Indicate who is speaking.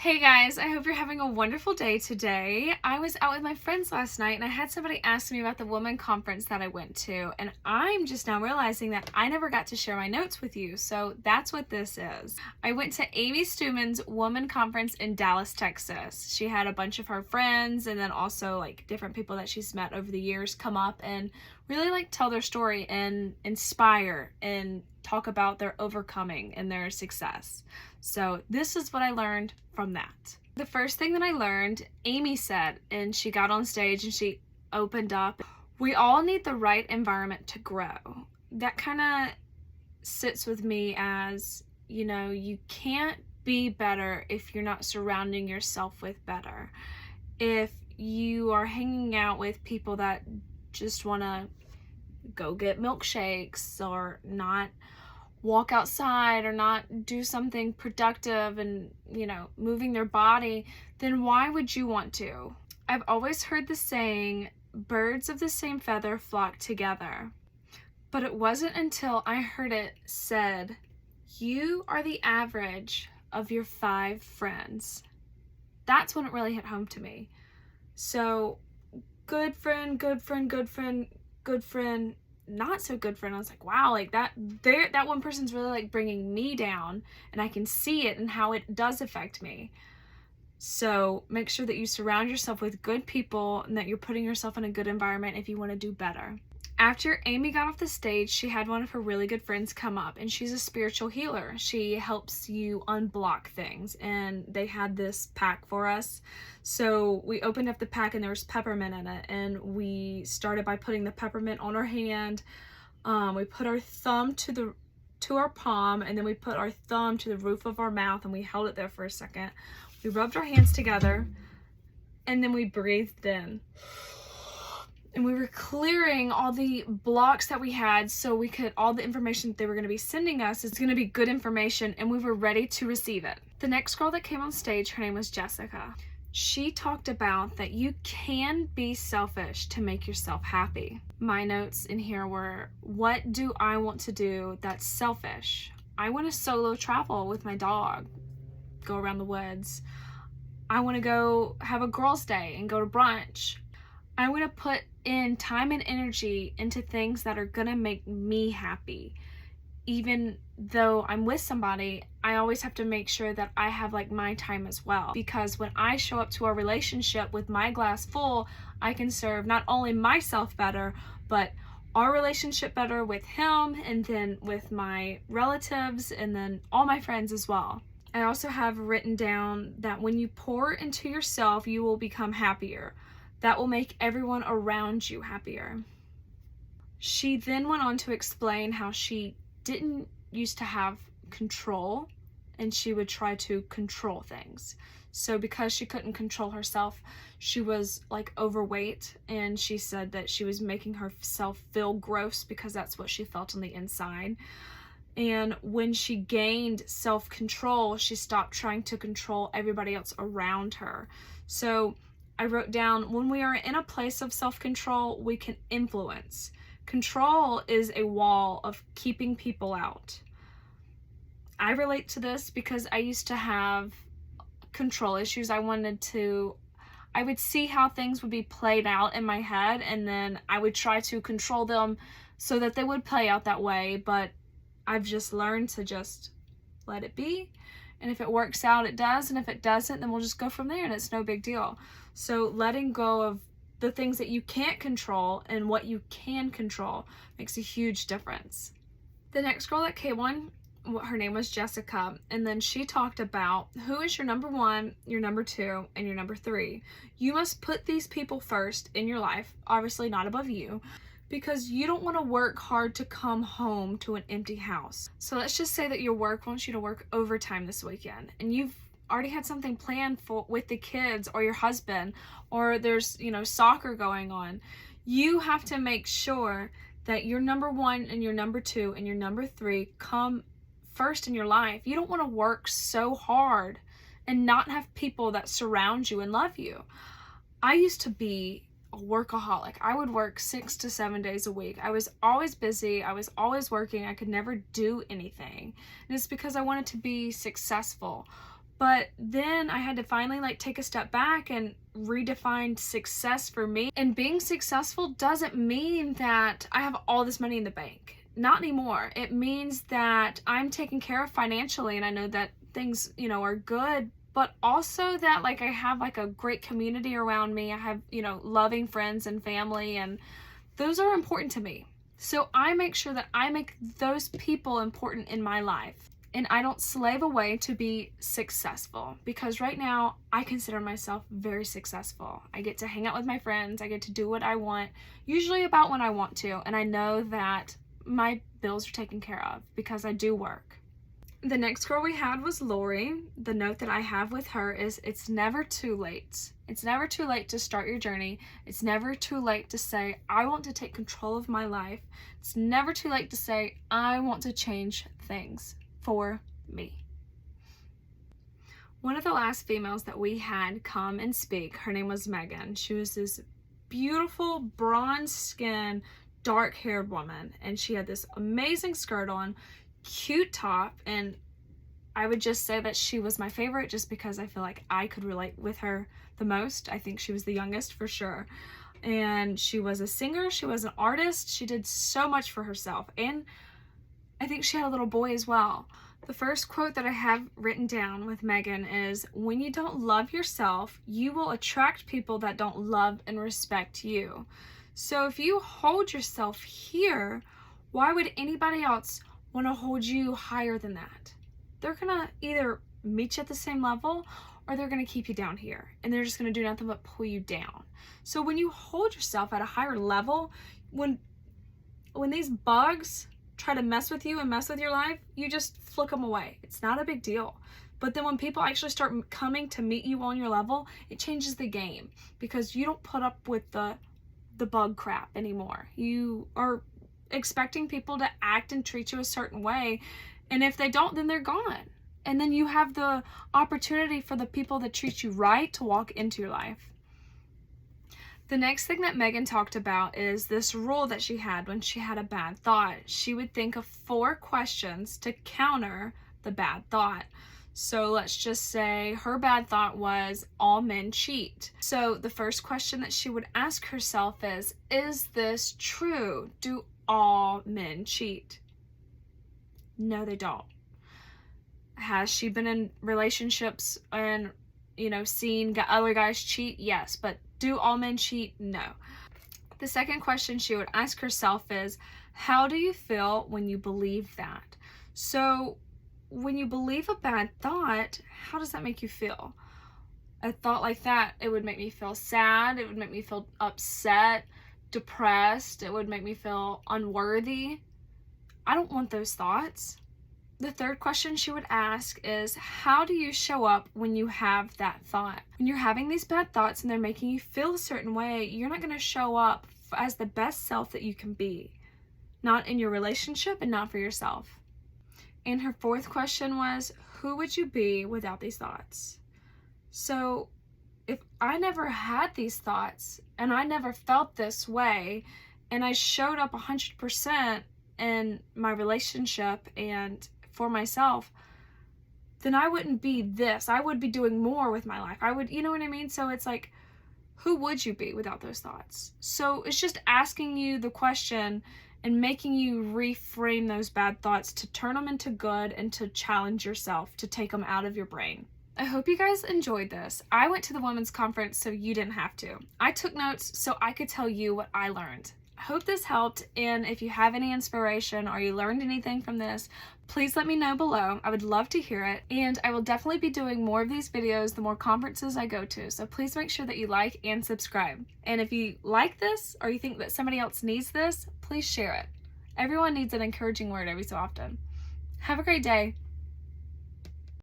Speaker 1: Hey guys, I hope you're having a wonderful day today. I was out with my friends last night and I had somebody ask me about the woman conference that I went to, and I'm just now realizing that I never got to share my notes with you, so that's what this is. I went to Amy Stewman's woman conference in Dallas, Texas. She had a bunch of her friends and then also like different people that she's met over the years come up and really like tell their story and inspire and talk about their overcoming and their success. So this is what I learned from that. The first thing that I learned, Amy said, and she got on stage and she opened up, we all need the right environment to grow. That kind of sits with me as, you can't be better if you're not surrounding yourself with better. If you are hanging out with people that just want to go get milkshakes or not walk outside or not do something productive and, moving their body, then why would you want to? I've always heard the saying, birds of the same feather flock together. But it wasn't until I heard it said, you are the average of your 5 friends. That's when it really hit home to me. So good friend, good friend, good friend, good friend, not so good friend. I was like, wow, like that one person's really like bringing me down, and I can see it and how it does affect me. So make sure that you surround yourself with good people and that you're putting yourself in a good environment if you want to do better. After Amy got off the stage, she had one of her really good friends come up, and she's a spiritual healer. She helps you unblock things, and they had this pack for us. So we opened up the pack and there was peppermint in it, and we started by putting the peppermint on our hand. We put our thumb to our palm, and then we put our thumb to the roof of our mouth, and we held it there for a second. We rubbed our hands together, and then we breathed in. And we were clearing all the blocks that we had so we could, all the information that they were going to be sending us is going to be good information, and we were ready to receive it. The next girl that came on stage, her name was Jessica. She talked about that you can be selfish to make yourself happy. My notes in here were, what do I want to do that's selfish? I want to solo travel with my dog, go around the woods. I want to go have a girls' day and go to brunch. I want to put in time and energy into things that are going to make me happy. Even though I'm with somebody, I always have to make sure that I have like my time as well. Because when I show up to a relationship with my glass full, I can serve not only myself better, but our relationship better with him, and then with my relatives, and then all my friends as well. I also have written down that when you pour into yourself, you will become happier. That will make everyone around you happier. She then went on to explain how she didn't used to have control, and she would try to control things. So because she couldn't control herself, she was like overweight, and she said that she was making herself feel gross because that's what she felt on the inside. And when she gained self-control, she stopped trying to control everybody else around her. So I wrote down, when we are in a place of self-control, we can influence. Control is a wall of keeping people out. I relate to this because I used to have control issues. I would see how things would be played out in my head, and then I would try to control them so that they would play out that way, but I've just learned to just let it be. And if it works out, it does. And if it doesn't, then we'll just go from there, and it's no big deal. So letting go of the things that you can't control and what you can control makes a huge difference. The next girl that came on, her name was Jessica. And then she talked about who is your number 1, your number 2, and your number 3. You must put these people first in your life, obviously not above you, because you don't want to work hard to come home to an empty house. So let's just say that your work wants you to work overtime this weekend, and you've already had something planned with the kids or your husband, or there's, soccer going on. You have to make sure that your number 1 and your number 2 and your number 3 come first in your life. You don't want to work so hard and not have people that surround you and love you. I used to be a workaholic. I would work 6 to 7 days a week. I was always busy. I was always working. I could never do anything. And it's because I wanted to be successful. But then I had to finally like take a step back and redefine success for me. And being successful doesn't mean that I have all this money in the bank. Not anymore. It means that I'm taken care of financially, and I know that things, you know, are good, but also that like I have like a great community around me. I have, you know, loving friends and family, and those are important to me. So I make sure that I make those people important in my life, and I don't slave away to be successful, because right now I consider myself very successful. I get to hang out with my friends. I get to do what I want, usually about when I want to, and I know that my bills are taken care of because I do work. The next girl we had was Lori. The note that I have with her is, it's never too late. It's never too late to start your journey. It's never too late to say, I want to take control of my life. It's never too late to say, I want to change things for me. One of the last females that we had come and speak, her name was Megan. She was this beautiful bronze skin, dark haired woman, and she had this amazing skirt on, cute top, and I would just say that she was my favorite just because I feel like I could relate with her the most. I think she was the youngest for sure, and she was a singer, she was an artist, she did so much for herself, and I think she had a little boy as well. The first quote that I have written down with Megan is, when you don't love yourself, you will attract people that don't love and respect you. So if you hold yourself here, why would anybody else want to hold you higher than that? They're gonna either meet you at the same level, or they're gonna keep you down here, and they're just gonna do nothing but pull you down. So when you hold yourself at a higher level, when these bugs try to mess with you and mess with your life, you just flick them away. It's not a big deal. But then when people actually start coming to meet you on your level, it changes the game, because you don't put up with the bug crap anymore. You are expecting people to act and treat you a certain way, and if they don't, then they're gone. And then you have the opportunity for the people that treat you right to walk into your life. The next thing that Megan talked about is this rule that she had when she had a bad thought. She would think of 4 questions to counter the bad thought. So let's just say her bad thought was, all men cheat. So the first question that she would ask herself is this true? Do all men cheat? No, they don't. Has she been in relationships and, you know, seen other guys cheat? Yes, but do all men cheat? No. The second question she would ask herself is, how do you feel when you believe that? So when you believe a bad thought, how does that make you feel? A thought like that, it would make me feel sad, it would make me feel upset, depressed, it would make me feel unworthy. I don't want those thoughts. The third question she would ask is, how do you show up when you have that thought? When you're having these bad thoughts and they're making you feel a certain way, you're not going to show up as the best self that you can be. Not in your relationship and not for yourself. And her fourth question was, who would you be without these thoughts? So if I never had these thoughts and I never felt this way and I showed up 100% in my relationship and for myself, then I wouldn't be this. I would be doing more with my life. I would, you know what I mean? So it's like, who would you be without those thoughts? So it's just asking you the question and making you reframe those bad thoughts to turn them into good and to challenge yourself to take them out of your brain. I hope you guys enjoyed this. I went to the women's conference so you didn't have to. I took notes so I could tell you what I learned. I hope this helped, and if you have any inspiration or you learned anything from this, please let me know below. I would love to hear it, and I will definitely be doing more of these videos the more conferences I go to, so please make sure that you like and subscribe. And if you like this or you think that somebody else needs this, please share it. Everyone needs an encouraging word every so often. Have a great day.